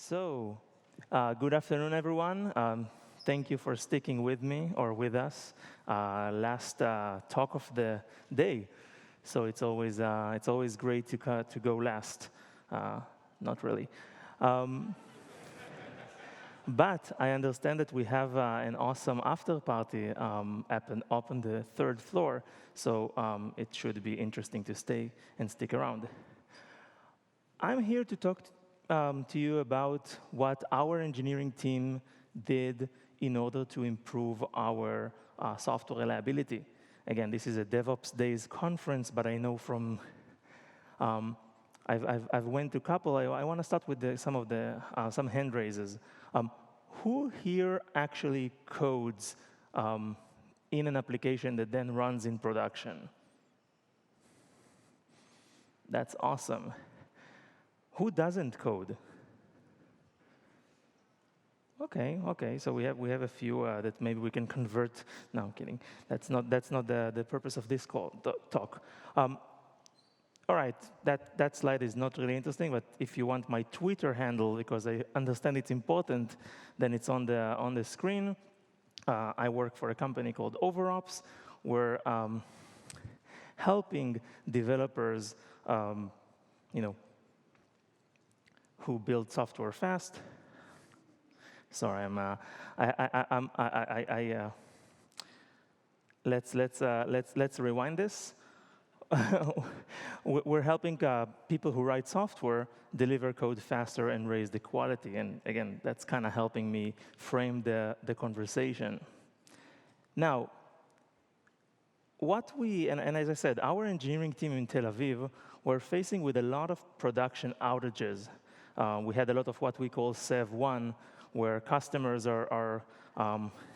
So, good afternoon, everyone. Thank you for sticking with me or with us. Last talk of the day, so it's always great to go last. Not really, but I understand that we have an awesome after party up on the third floor. So it should be interesting to stay and stick around. I'm here to talk to you about what our engineering team did in order to improve our software reliability. Again, this is a Devopsdays conference, but I know from I've went to a couple. I want to start with some hand raises. Who here actually codes in an application that then runs in production? That's awesome. Who doesn't code? Okay. So we have a few that maybe we can convert. No, I'm kidding. That's not the purpose of this talk. All right, that slide is not really interesting. But if you want my Twitter handle, because I understand it's important, then it's on the screen. I work for a company called Overops. We're helping developers, who build software fast. Sorry, let's rewind this. We're helping people who write software deliver code faster and raise the quality. And again, that's kind of helping me frame the conversation. Now, and as I said, our engineering team in Tel Aviv were facing with a lot of production outages. We had a lot of what we call Sev 1, where customers are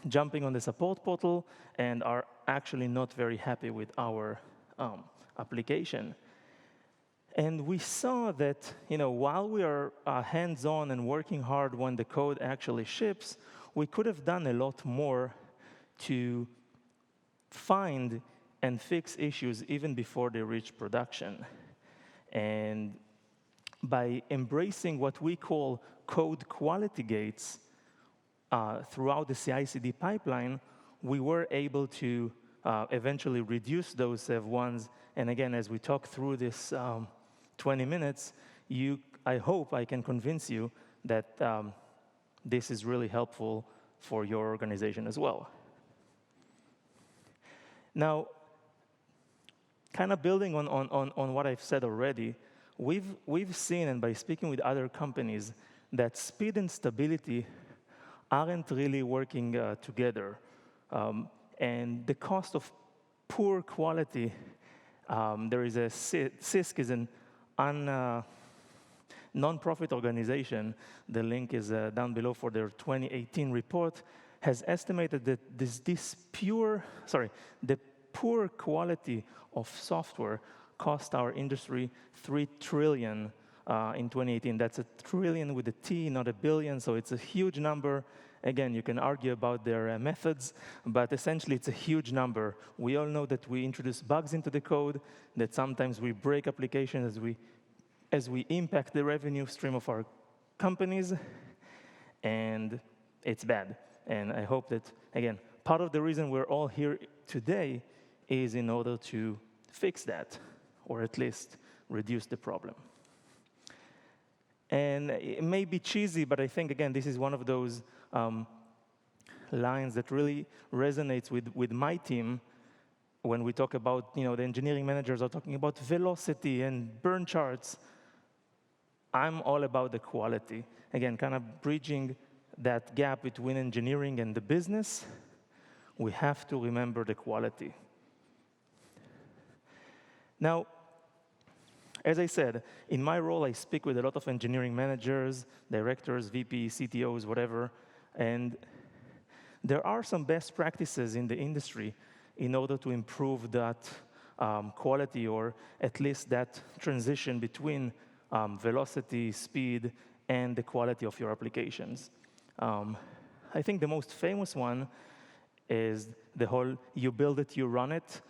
jumping on the support portal and are actually not very happy with our application. And we saw that, while we are hands-on and working hard when the code actually ships, we could have done a lot more to find and fix issues even before they reach production. And by embracing what we call code quality gates throughout the CI/CD pipeline, we were able to eventually reduce those Sev1s. And again, as we talk through this 20 minutes, I hope I can convince you that this is really helpful for your organization as well. Now, kind of building on what I've said already, we've seen, and by speaking with other companies, that speed and stability aren't really working together. And the cost of poor quality, there is a CISC is an non-profit organization. The link is down below for their 2018 report, has estimated that the poor quality of software cost our industry $3 trillion in 2018. That's a trillion with a T, not a billion, so it's a huge number. Again, you can argue about their methods, but essentially it's a huge number. We all know that we introduce bugs into the code, that sometimes we break applications as we impact the revenue stream of our companies, and it's bad. And I hope that, again, part of the reason we're all here today is in order to fix that, or at least reduce the problem. And it may be cheesy, but I think, again, this is one of those lines that really resonates with my team when we talk about, the engineering managers are talking about velocity and burn charts. I'm all about the quality. Again, kind of bridging that gap between engineering and the business, we have to remember the quality. Now, as I said, in my role, I speak with a lot of engineering managers, directors, VPs, CTOs, whatever, and there are some best practices in the industry in order to improve that quality, or at least that transition between velocity, speed, and the quality of your applications. I think the most famous one is the whole "you build it, you run it"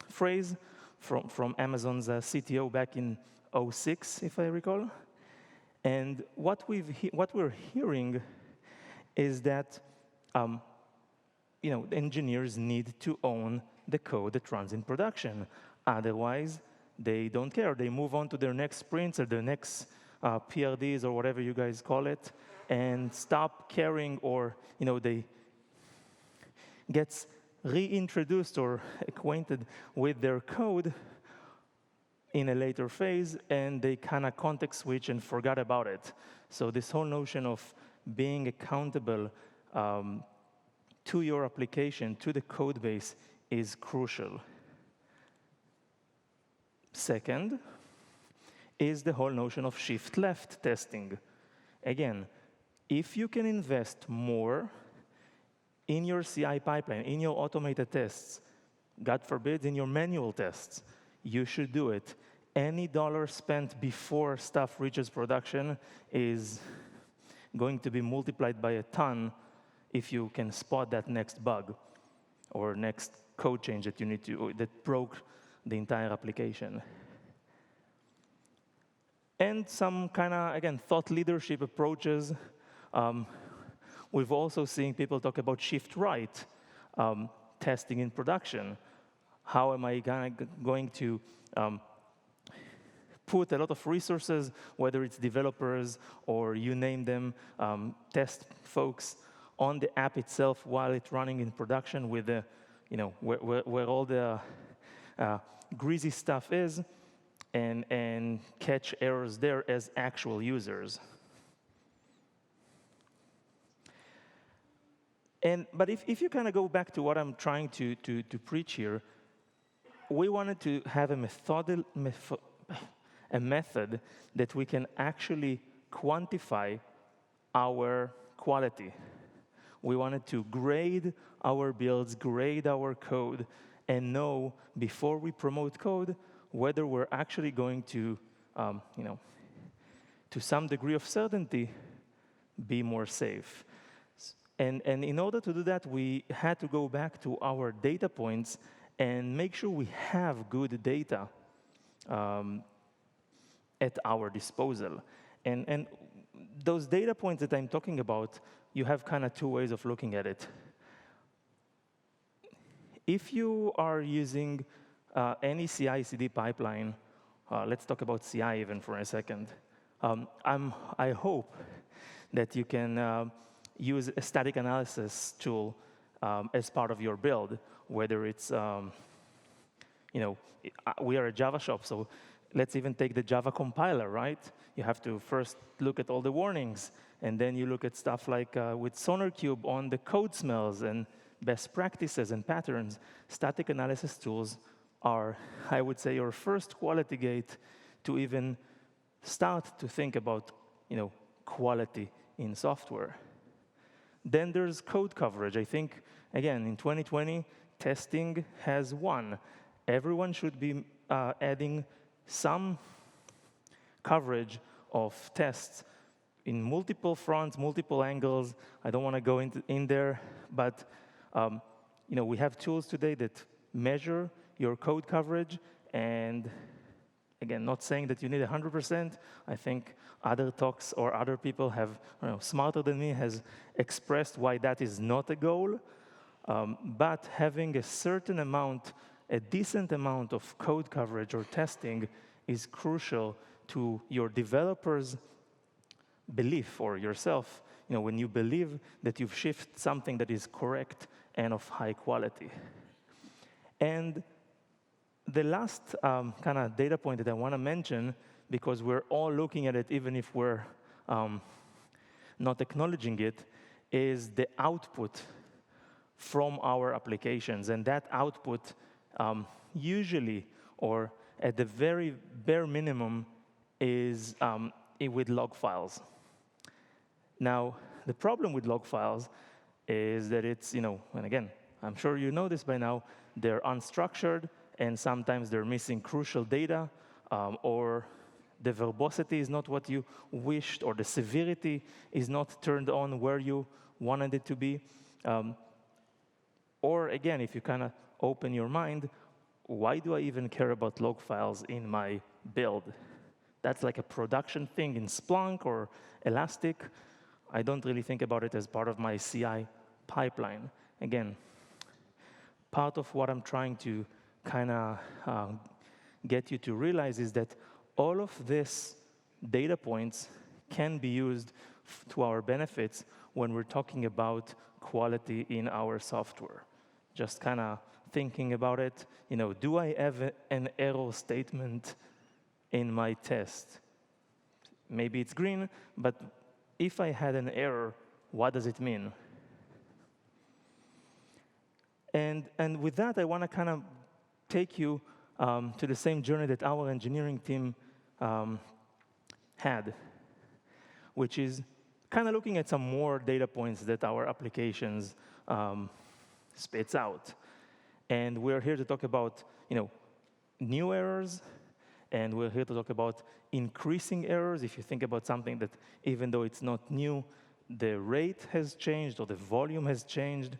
phrase from Amazon's CTO back in 2006, if I recall. And what we're hearing is that engineers need to own the code that runs in production. Otherwise, they don't care. They move on to their next sprints or their next PRDs or whatever you guys call it, and stop caring, or they gets reintroduced or acquainted with their code in a later phase, and they kind of context switch and forgot about it. So this whole notion of being accountable to your application, to the code base, is crucial. Second is the whole notion of shift left testing. Again, if you can invest more in your CI pipeline, in your automated tests, God forbid, in your manual tests, you should do it. Any dollar spent before stuff reaches production is going to be multiplied by a ton if you can spot that next bug or next code change that you need to, that broke the entire application. And some kind of, again, thought leadership approaches. We've also seen people talk about shift right testing in production. How am I going to put a lot of resources, whether it's developers or you name them, test folks, on the app itself while it's running in production with the, where all the greasy stuff is, and catch errors there as actual users. But if you kind of go back to what I'm trying to preach here, we wanted to have a method that we can actually quantify our quality. We wanted to grade our builds, grade our code, and know before we promote code whether we're actually going to, to some degree of certainty, be more safe. And in order to do that, we had to go back to our data points and make sure we have good data at our disposal. And those data points that I'm talking about, you have kind of two ways of looking at it. If you are using any CI/CD pipeline, let's talk about CI even for a second. I hope that you can use a static analysis tool as part of your build, whether it's, we are a Java shop, so let's even take the Java compiler, right? You have to first look at all the warnings, and then you look at stuff like with SonarQube on the code smells and best practices and patterns. Static analysis tools are, I would say, your first quality gate to even start to think about, quality in software. Then there's code coverage. I think, again, in 2020, testing has won. Everyone should be adding some coverage of tests in multiple fronts, multiple angles. I don't want to go in there, but we have tools today that measure your code coverage. And again, not saying that you need 100%. I think other talks or other people have, smarter than me, has expressed why that is not a goal. But having a certain amount, a decent amount of code coverage or testing is crucial to your developers' belief, or yourself, when you believe that you've shipped something that is correct and of high quality. And the last kind of data point that I want to mention, because we're all looking at it, even if we're not acknowledging it, is the output from our applications. And that output usually, or at the very bare minimum, is with log files. Now, the problem with log files is that it's, and again, I'm sure you know this by now, they're unstructured, and sometimes they're missing crucial data, or the verbosity is not what you wished, or the severity is not turned on where you wanted it to be. Or again, if you kind of open your mind, why do I even care about log files in my build? that's like a production thing in Splunk or Elastic. I don't really think about it as part of my CI pipeline. Again, part of what I'm trying to kind of get you to realize is that all of these data points can be used to our benefits when we're talking about quality in our software. Just kind of thinking about it, do I have an error statement in my test? Maybe it's green, but if I had an error, what does it mean? And with that, I want to kind of take you to the same journey that our engineering team had, which is kind of looking at some more data points that our applications spits out. And we're here to talk about, new errors, and we're here to talk about increasing errors. If you think about something that, even though it's not new, the rate has changed or the volume has changed,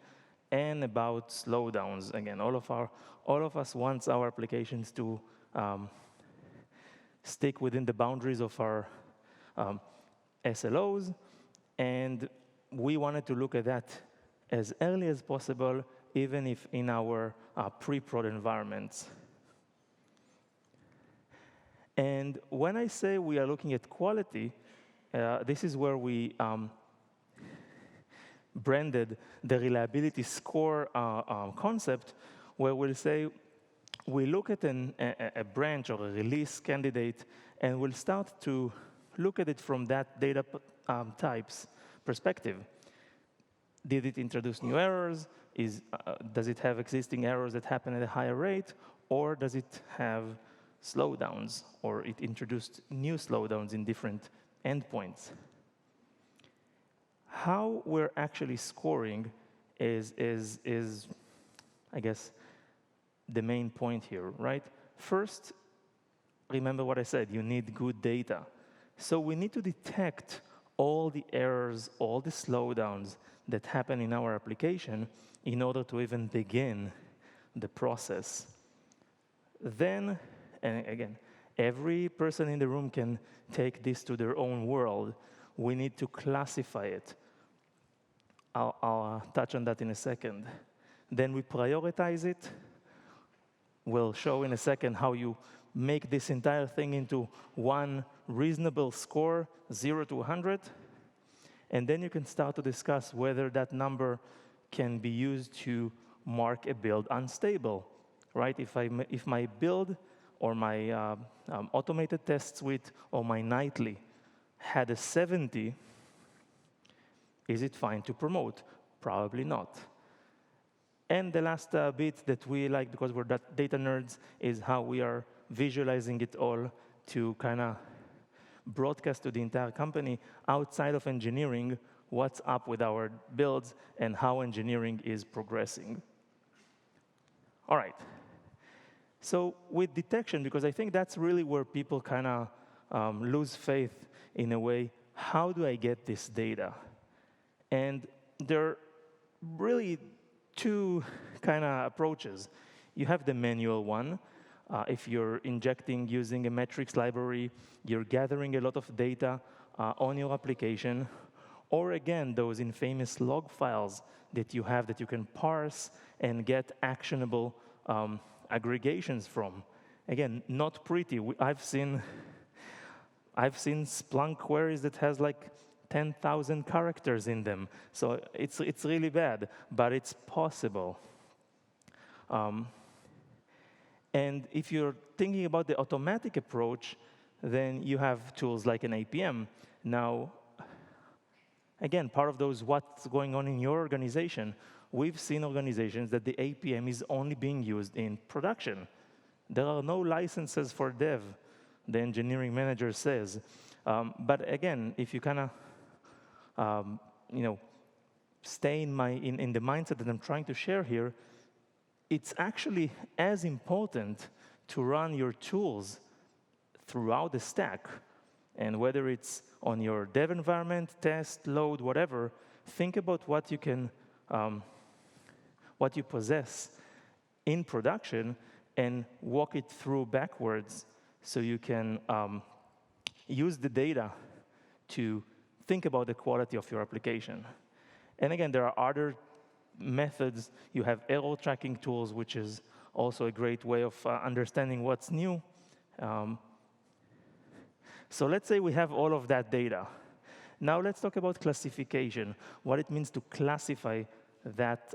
and about slowdowns. Again, all of us wants our applications to stick within the boundaries of our SLOs, and we wanted to look at that as early as possible, even if in our pre-prod environments. And when I say we are looking at quality, this is where we branded the reliability score concept, where we'll say we look at a branch or a release candidate, and we'll start to look at it from that data type's perspective. Did it introduce new errors? Does it have existing errors that happen at a higher rate? Or does it have slowdowns? Or it introduced new slowdowns in different endpoints? How we're actually scoring is I guess, the main point here, right? First, remember what I said, you need good data. So we need to detect all the errors, all the slowdowns that happen in our application in order to even begin the process. Then, and again, every person in the room can take this to their own world. We need to classify it. I'll touch on that in a second. Then we prioritize it. We'll show in a second how you make this entire thing into one reasonable score, 0 to 100. And then you can start to discuss whether that number can be used to mark a build unstable, right? If my build or my automated test suite or my nightly had a 70, is it fine to promote? Probably not. And the last bit that we like, because we're data nerds, is how we are visualizing it all to kind of broadcast to the entire company outside of engineering what's up with our builds and how engineering is progressing. All right. So with detection, because I think that's really where people kind of lose faith in a way, how do I get this data? And there are really two kind of approaches. You have the manual one. If you're injecting using a metrics library, you're gathering a lot of data on your application. Or again, those infamous log files that you have that you can parse and get actionable aggregations from. Again, not pretty. I've seen Splunk queries that has like 10,000 characters in them. So it's really bad, but it's possible. And if you're thinking about the automatic approach, then you have tools like an APM. Now, again, part of those what's going on in your organization, we've seen organizations that the APM is only being used in production. There are no licenses for dev, the engineering manager says. But again, if you kind of stay in the mindset that I'm trying to share here, it's actually as important to run your tools throughout the stack. And whether it's on your dev environment, test, load, whatever, think about what you can, what you possess in production and walk it through backwards so you can use the data to think about the quality of your application. And again, there are other methods. You have error tracking tools, which is also a great way of understanding what's new. So let's say we have all of that data. Now let's talk about classification, what it means to classify that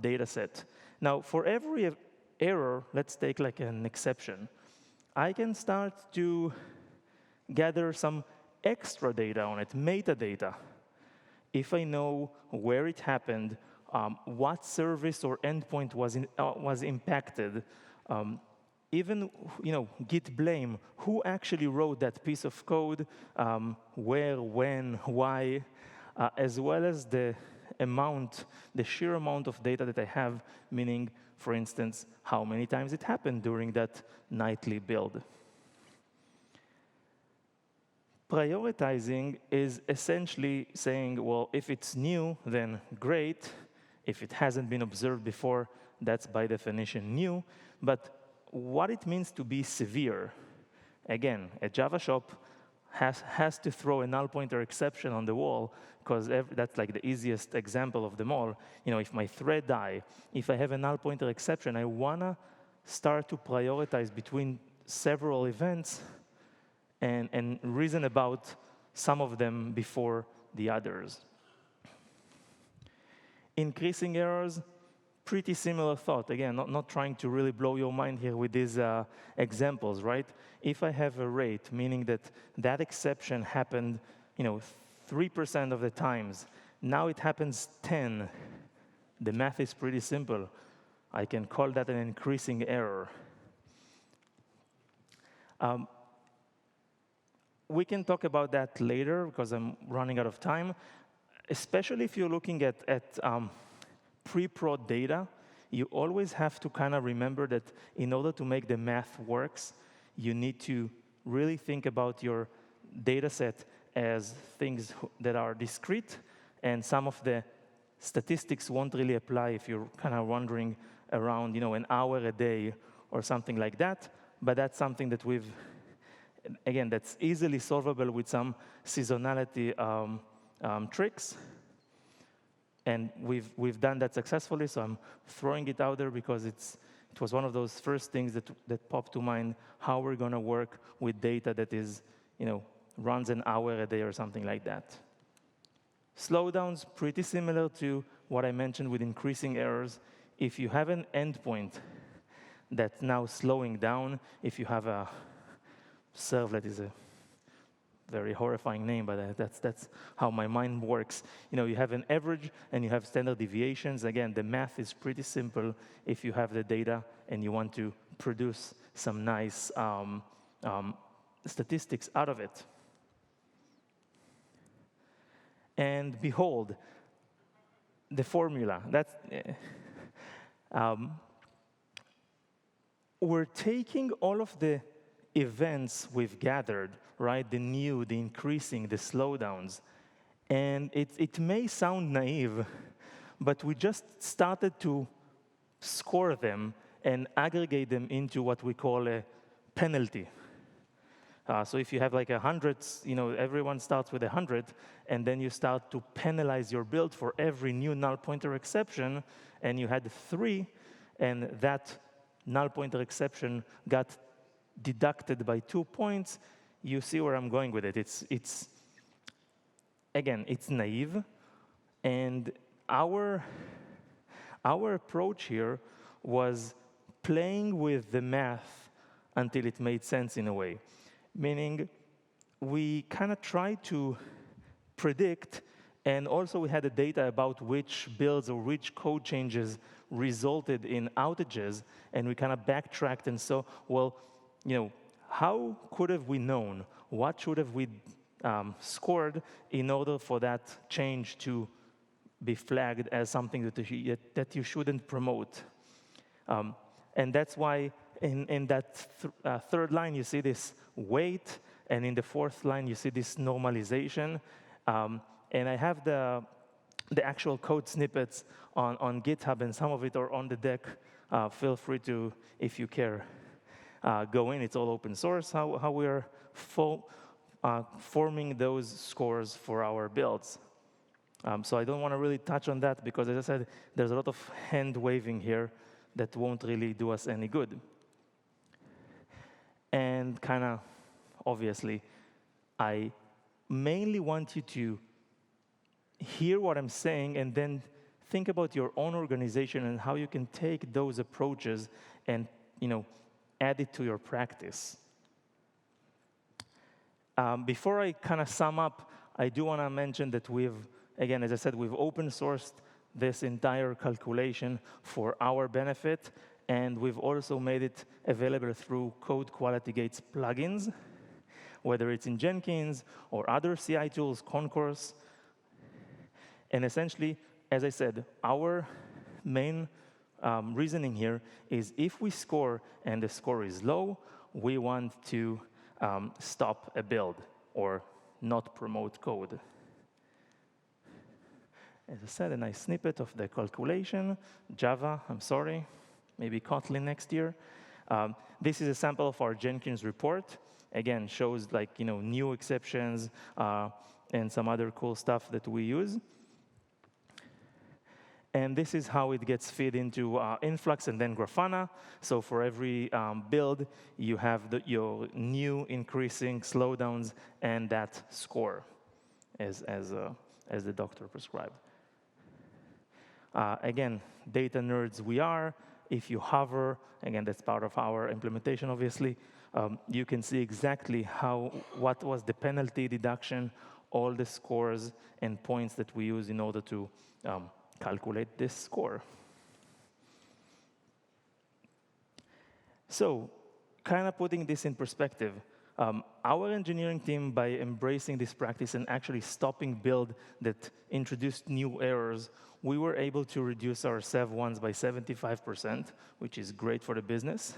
data set. Now, for every error, let's take like an exception. I can start to gather some extra data on it, metadata. If I know where it happened, what service or endpoint was impacted, even Git blame, who actually wrote that piece of code, where, when, why, as well as the sheer amount of data that I have, meaning, for instance, how many times it happened during that nightly build. Prioritizing is essentially saying, well, if it's new, then great. If it hasn't been observed before, that's by definition new. But what it means to be severe, again, a Java shop has to throw a null pointer exception on the wall, because that's like the easiest example of them all. If my thread die, if I have a null pointer exception, I want to start to prioritize between several events and reason about some of them before the others. Increasing errors, pretty similar thought. Again, not trying to really blow your mind here with these examples, right? If I have a rate, meaning that exception happened 3% of the times, now it happens 10, the math is pretty simple. I can call that an increasing error. We can talk about that later because I'm running out of time, especially if you're looking at pre-prod data. You always have to kind of remember that in order to make the math works, you need to really think about your data set as things that are discrete, and some of the statistics won't really apply if you're kind of wandering around, an hour a day or something like that. But that's something that again, that's easily solvable with some seasonality tricks. And we've done that successfully, so I'm throwing it out there because it was one of those first things that popped to mind, how we're going to work with data that is, runs an hour a day or something like that. Slowdowns, pretty similar to what I mentioned with increasing errors. If you have an endpoint that's now slowing down, if you have a servlet is a very horrifying name, but that's how my mind works. You have an average and you have standard deviations. Again, the math is pretty simple if you have the data and you want to produce some nice statistics out of it. And behold, the formula. We're taking all of the events we've gathered, right? The new, the increasing, the slowdowns. And it may sound naive, but we just started to score them and aggregate them into what we call a penalty. So if you have like 100, everyone starts with 100, and then you start to penalize your build for every new null pointer exception, and you had 3, and that null pointer exception got deducted by 2 points, you see where I'm going with it. Again, it's naive, and our approach here was playing with the math until it made sense in a way. Meaning, we kind of tried to predict, and also we had the data about which builds or which code changes resulted in outages, and we kind of backtracked and saw, well, how could have we known? What should have we scored in order for that change to be flagged as something that you shouldn't promote? And that's why in that third line you see this weight, and in the fourth line you see this normalization. And I have the actual code snippets on GitHub, and some of it are on the deck. Feel free to, if you care, go in. It's all open source, how we're forming those scores for our builds. So I don't want to really touch on that because, as I said, there's a lot of hand waving here that won't really do us any good. And kind of, obviously, I mainly want you to hear what I'm saying and then think about your own organization and how you can take those approaches and, add it to your practice. Before I kind of sum up, I do want to mention that again, as I said, we've open sourced this entire calculation for our benefit, and we've also made it available through Code Quality Gates plugins, whether it's in Jenkins or other CI tools, Concourse. And essentially, as I said, our main reasoning here is if we score and the score is low, we want to stop a build or not promote code. As I said, a nice snippet of the calculation. Java, I'm sorry, maybe Kotlin next year. This is a sample of our Jenkins report. Again, shows new exceptions and some other cool stuff that we use. And this is how it gets fed into Influx and then Grafana. So for every build, you have your new increasing slowdowns and that score as the doctor prescribed. Again, data nerds we are. If you hover, again, that's part of our implementation, obviously, you can see exactly what was the penalty deduction, all the scores and points that we use in order to calculate this score. So, kind of putting this in perspective, our engineering team, by embracing this practice and actually stopping build that introduced new errors, we were able to reduce our SEV1s by 75%, which is great for the business.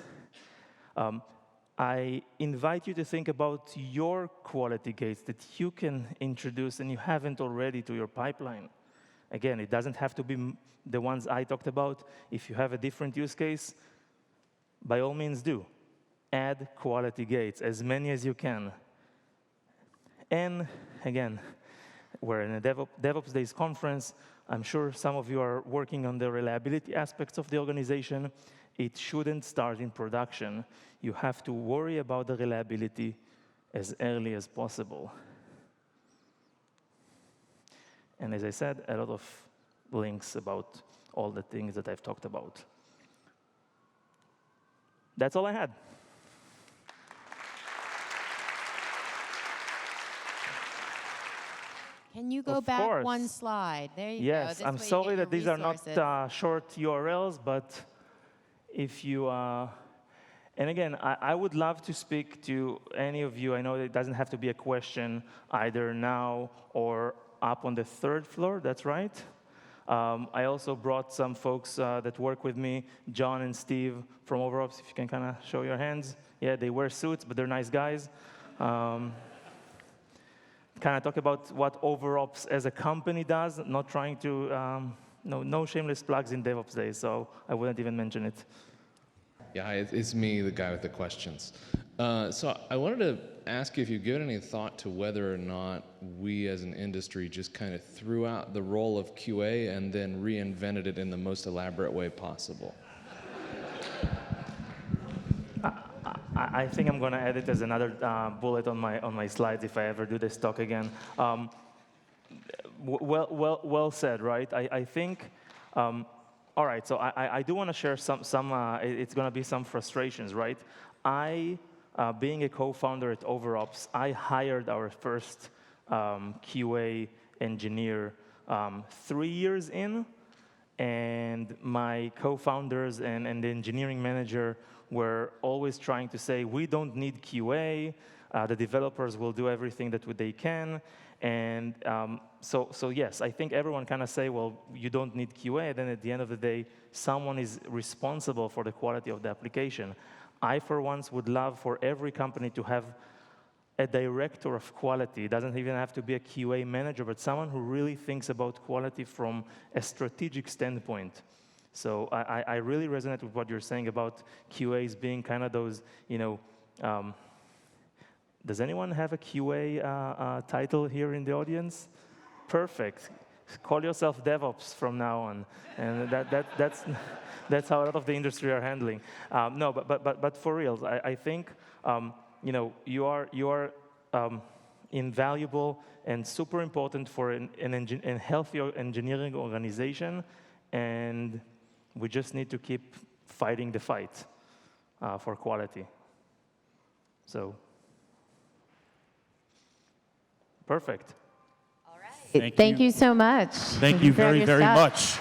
I invite you to think about your quality gates that you can introduce and you haven't already to your pipeline. Again, it doesn't have to be the ones I talked about. If you have a different use case, by all means do. Add quality gates, as many as you can. And again, we're in a DevOps Days conference. I'm sure some of you are working on the reliability aspects of the organization. It shouldn't start in production. You have to worry about the reliability as early as possible. And as I said, a lot of links about all the things that I've talked about. That's all I had. Can you go back one slide? There you go. Yes, I'm sorry that these are not short URLs, but if you... and again, I would love to speak to any of you. I know it doesn't have to be a question either now or up on the third floor, that's right. I also brought some folks that work with me, John and Steve from OverOps, if you can kind of show your hands. Yeah, they wear suits, but they're nice guys. Kind of talk about what OverOps as a company does, not trying to, no shameless plugs in DevOps Days, so I wouldn't even mention it. Yeah, it's me, the guy with the questions. So I wanted to ask you if you've given any thought to whether or not we as an industry just kind of threw out the role of QA and then reinvented it in the most elaborate way possible. I think I'm going to add it as another bullet on my slides if I ever do this talk again. Well said, right? I think. All right, so I do want to share some it's going to be some frustrations, right? Being a co-founder at OverOps, I hired our first QA engineer 3 years in, and my co-founders and the engineering manager were always trying to say, we don't need QA, the developers will do everything that they can. And so yes, I think everyone kind of say, well, you don't need QA, then at the end of the day, someone is responsible for the quality of the application. I, for once, would love for every company to have a director of quality. It doesn't even have to be a QA manager, but someone who really thinks about quality from a strategic standpoint. So I really resonate with what you're saying about QAs being kind of those, Does anyone have a QA title here in the audience? Perfect. Call yourself DevOps from now on, and that's how a lot of the industry are handling. No, but for reals, I think you are invaluable and super important for a healthy engineering organization, and we just need to keep fighting the fight for quality. So, perfect. All right. Thank you so much. Thank you very, very much.